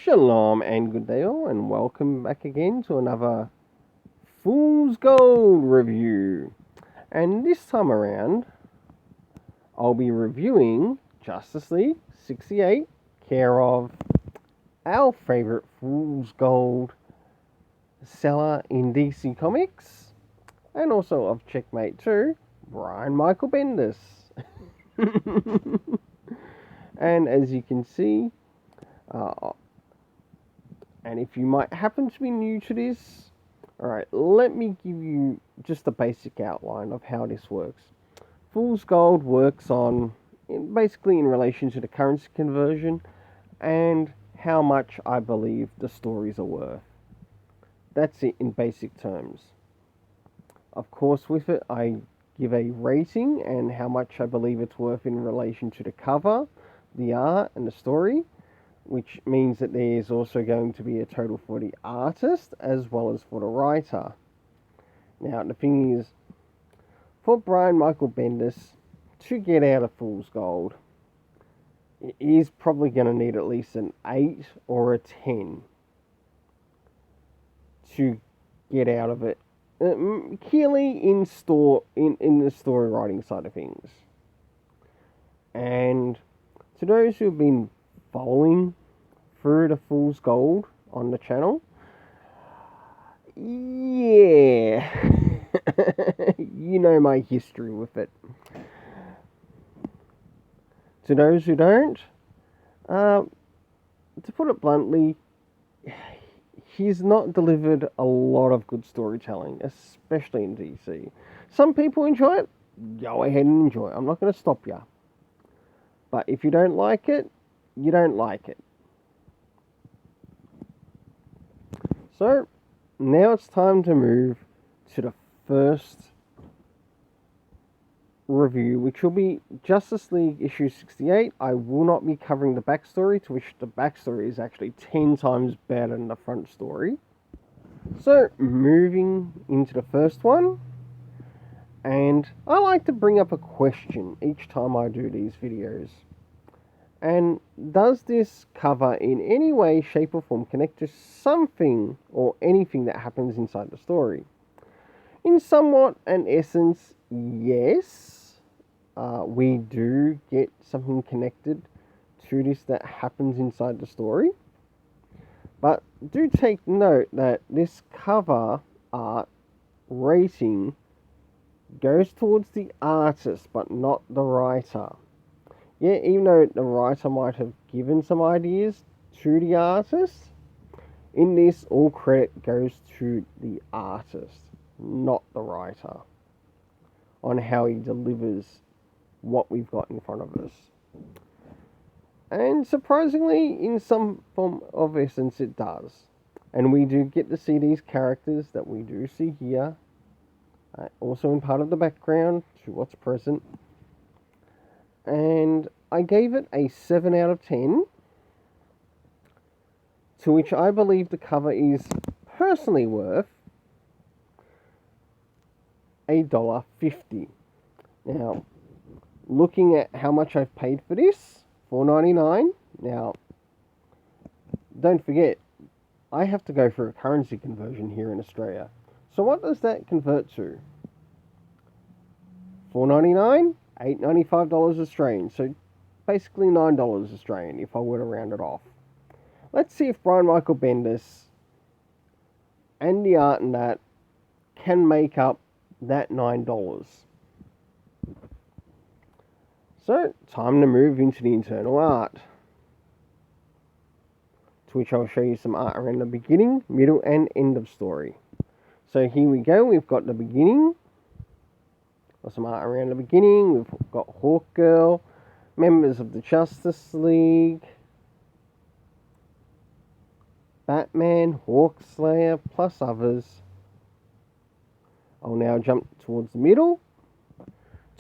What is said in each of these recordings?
Shalom and good day all, and welcome back again to another Fool's Gold review. And this time around, I'll be reviewing Justice League 68, care of our favourite Fool's Gold seller in DC Comics, and also of Checkmate too, Brian Michael Bendis. And as you can see, and if you might happen to be new to this, alright, let me give you just a basic outline of how this works. Fool's Gold works basically in relation to the currency conversion and how much I believe the stories are worth. That's it in basic terms. Of course, with it, I give a rating and how much I believe it's worth in relation to the cover, the art, and the story, which means that there is also going to be a total for the artist as well as for the writer. Now, the thing is, for Brian Michael Bendis to get out of Fool's Gold, it is probably going to need at least an 8 or a 10 to get out of it. Clearly in the story writing side of things. And to those who have been following through the Fool's Gold on the channel, yeah, you know my history with it. To those who don't, to put it bluntly, he's not delivered a lot of good storytelling, especially in DC. Some people enjoy it, go ahead and enjoy it. I'm not going to stop you. But if you don't like it, you don't like it. So, now it's time to move to the first review, which will be Justice League issue 68. I will not be covering the backstory, to which the backstory is actually 10 times better than the front story. So, moving into the first one, and I like to bring up a question each time I do these videos. And does this cover in any way, shape or form connect to something or anything that happens inside the story? In somewhat an essence, yes. We do get something connected to this that happens inside the story. But do take note that this cover art rating goes towards the artist, but not the writer. Yeah, even though the writer might have given some ideas to the artist, in this, all credit goes to the artist, not the writer, on how he delivers what we've got in front of us. And surprisingly, in some form of essence, it does. And we do get to see these characters that we do see here, also in part of the background to what's present. And I gave it a 7 out of 10, to which I believe the cover is personally worth $1.50. Now, looking at how much I've paid for this, $4.99. Now, don't forget, I have to go for a currency conversion here in Australia. So what does that convert to? $4.99? $8.95 Australian, so basically $9 Australian if I were to round it off. Let's see if Brian Michael Bendis and the art in that can make up that $9. So, time to move into the internal art, to which I'll show you some art around the beginning, middle and end of story. So here we go, we've got the beginning. Some art around the beginning. We've got Hawkgirl, members of the Justice League, Batman, Hawkslayer, plus others. I'll now jump towards the middle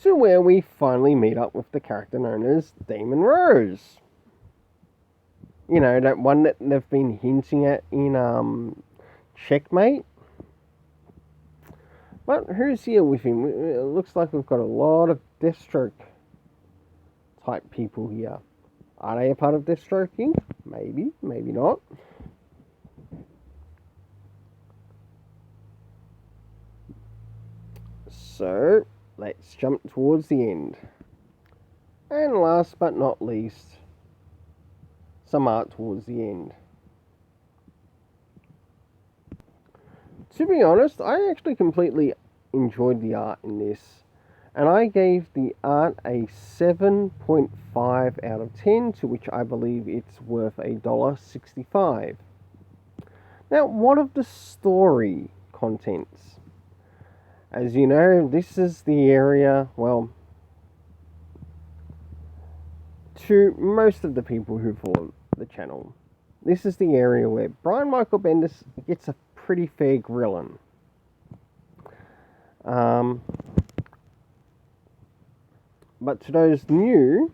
to where we finally meet up with the character known as Damon Rose. You know, that one that they've been hinting at in Checkmate. But who's here with him? It looks like we've got a lot of Deathstroke type people here. Are they a part of Deathstroke Inc? Maybe, maybe not. So, let's jump towards the end. And last but not least, some art towards the end. To be honest, I actually completely enjoyed the art in this. And I gave the art a 7.5 out of 10, to which I believe it's worth $1.65. Now, what of the story contents? As you know, this is the area, well, to most of the people who follow the channel, this is the area where Brian Michael Bendis gets a pretty fair grilling. But to those new,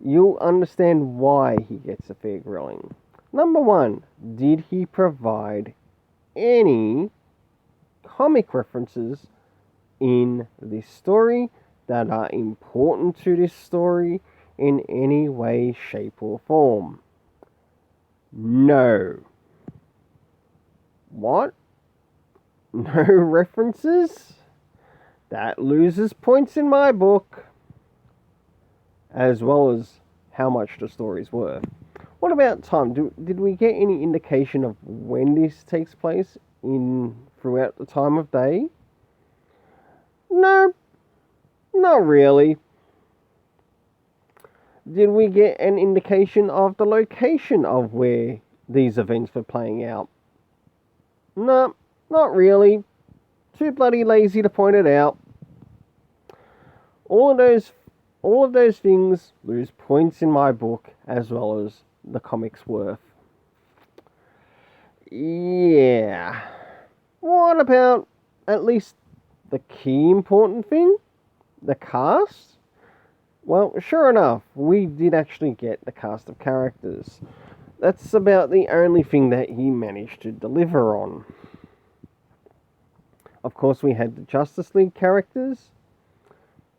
you'll understand why he gets a fair grilling. Number one, did he provide any comic references in this story that are important to this story in any way, shape, or form? No. What? No references? That loses points in my book, as well as how much the story's worth. What about time? Did we get any indication of when this takes place throughout the time of day? No, not really. Did we get an indication of the location of where these events were playing out? No, not really. Too bloody lazy to point it out. All of those things lose points in my book, as well as the comic's worth. Yeah. What about at least the key important thing? The cast? Well, sure enough, we did actually get the cast of characters. That's about the only thing that he managed to deliver on. Of course, we had the Justice League characters,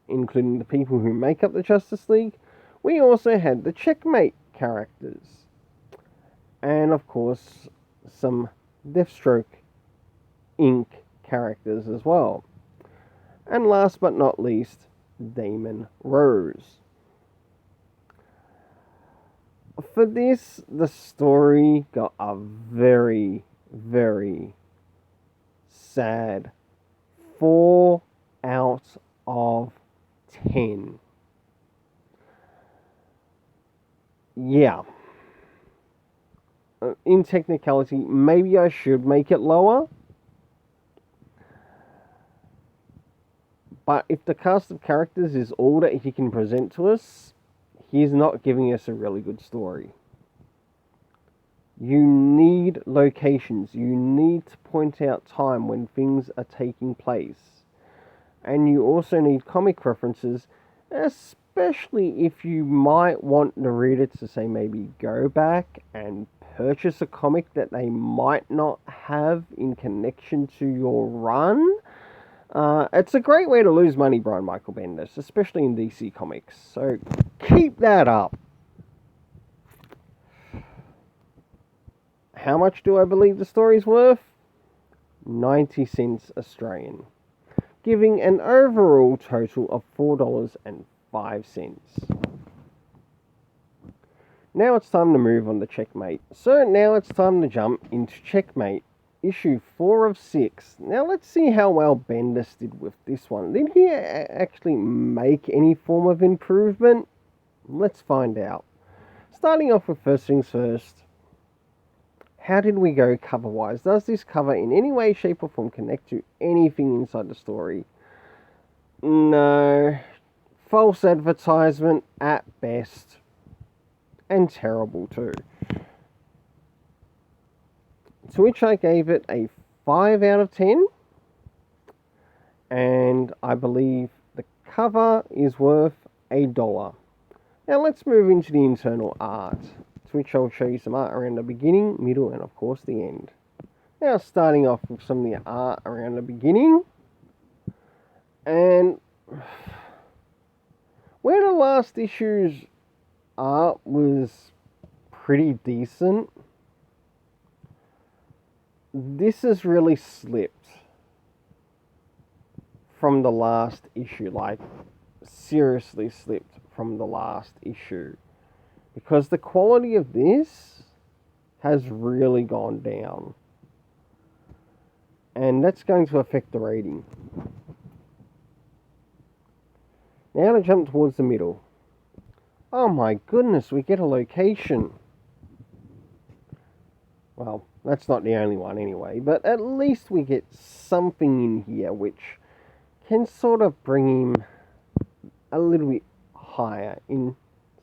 including the people who make up the Justice League. We also had the Checkmate characters. And, of course, some Deathstroke Inc. characters as well. And last but not least, Damon Rose. For this, the story got a very, very sad 4 out of 10. Yeah. In technicality, maybe I should make it lower. But if the cast of characters is all that he can present to us, he's not giving us a really good story. You need locations. You need to point out time when things are taking place. And you also need comic references, especially if you might want the reader to say maybe go back and purchase a comic that they might not have in connection to your run. It's a great way to lose money, Brian Michael Bendis, especially in DC Comics. So keep that up. How much do I believe the story's worth? 90 cents Australian, giving an overall total of $4.05. Now it's time to move on to Checkmate. So now it's time to jump into Checkmate, issue 4 of 6. Now let's see how well Bendis did with this one. Did he actually make any form of improvement? Let's find out. Starting off with first things first. How did we go cover-wise? Does this cover in any way, shape or form connect to anything inside the story? No. False advertisement at best. And terrible too. To which I gave it a 5 out of 10. And I believe the cover is worth $1. Now let's move into the internal art, to which I'll show you some art around the beginning, middle, and of course the end. Now starting off with some of the art around the beginning. And where the last issue's art was pretty decent, this has really slipped from the last issue, like seriously slipped from the last issue, because the quality of this has really gone down, and that's going to affect the rating. Now to jump towards the middle. Oh my goodness, we get a location. Well, that's not the only one anyway, but at least we get something in here which can sort of bring him a little bit higher in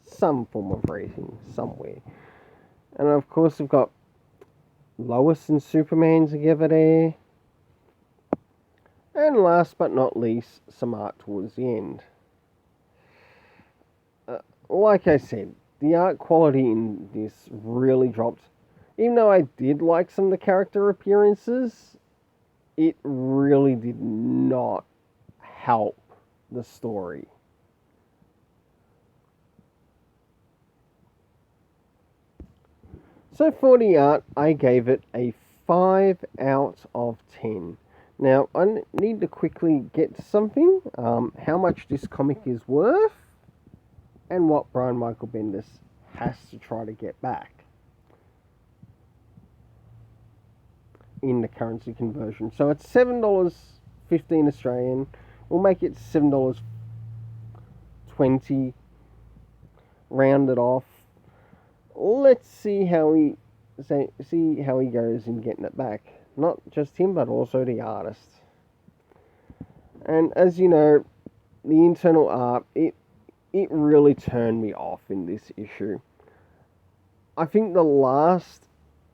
some form of rating somewhere. And of course we've got Lois and Superman together there. And last but not least, some art towards the end. Like I said, the art quality in this really dropped. Even though I did like some of the character appearances, it really did not help the story. So for the art, I gave it a 5 out of 10. Now, I need to quickly get to something, how much this comic is worth, and what Brian Michael Bendis has to try to get back in the currency conversion. So it's $7.15 Australian. We'll make it $7.20, rounded off. Let's see how he goes in getting it back. Not just him, but also the artist. And as you know, the internal art, it really turned me off in this issue. I think the last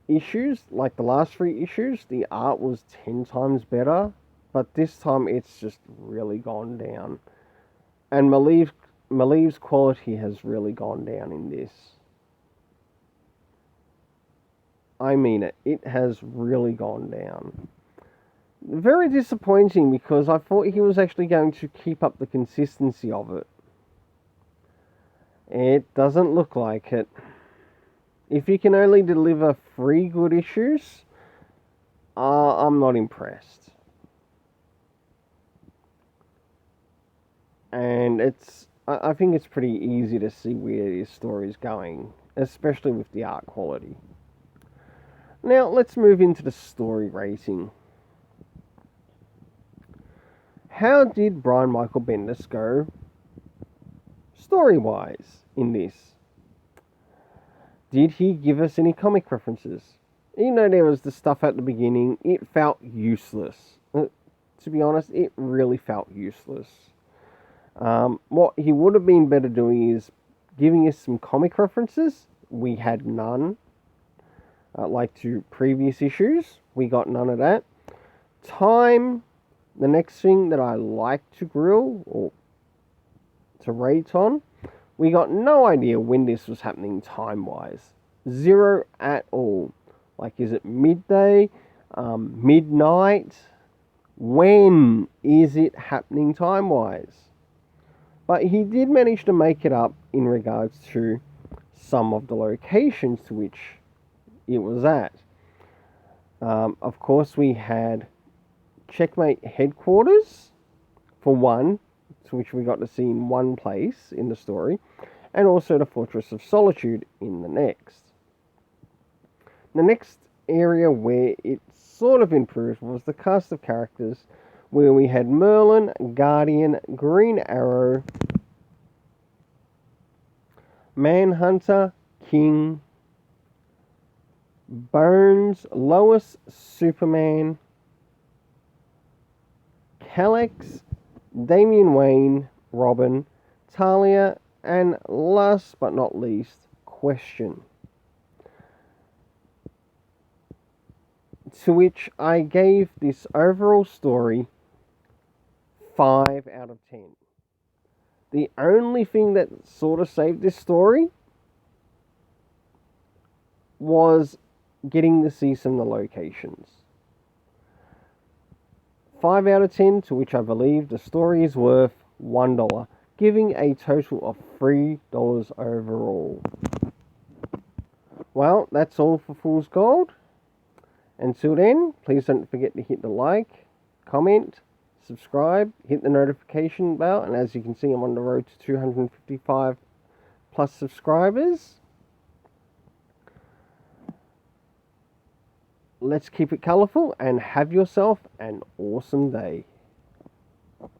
issues, like the last 3 issues, the art was 10 times better, but this time it's just really gone down. And Maliv's quality has really gone down in this. I mean it. It has really gone down. Very disappointing, because I thought he was actually going to keep up the consistency of it. It doesn't look like it. If you can only deliver 3 good issues, I'm not impressed. And I think it's pretty easy to see where this story is going, especially with the art quality. Now, let's move into the story rating. How did Brian Michael Bendis go story-wise in this? Did he give us any comic references? Even though there was the stuff at the beginning, it felt useless. To be honest, it really felt useless. What he would have been better doing is giving us some comic references. We had none. Like to previous issues, we got none of that. Time, the next thing that I like to grill or to rate on, we got no idea when this was happening time-wise. 0 at all. Like, is it midday? Midnight? When is it happening time-wise? But he did manage to make it up in regards to some of the locations to which it was at. Of course, we had Checkmate headquarters, for one, to which we got to see in one place in the story, and also the Fortress of Solitude in the next. The next area where it sort of improved was the cast of characters, where we had Merlin, Guardian, Green Arrow, Manhunter, King, Bones, Lois, Superman, Calyx, Damian Wayne, Robin, Talia, and last but not least, Question. To which I gave this overall story 5 out of 10. The only thing that sort of saved this story was getting to see some of the locations. 5 out of 10, to which I believe the story is worth $1, giving a total of $3 overall. Well, that's all for Fool's Gold. Until then, please don't forget to hit the like, comment, subscribe, hit the notification bell, and as you can see, I'm on the road to 255 plus subscribers. Let's keep it colourful and have yourself an awesome day.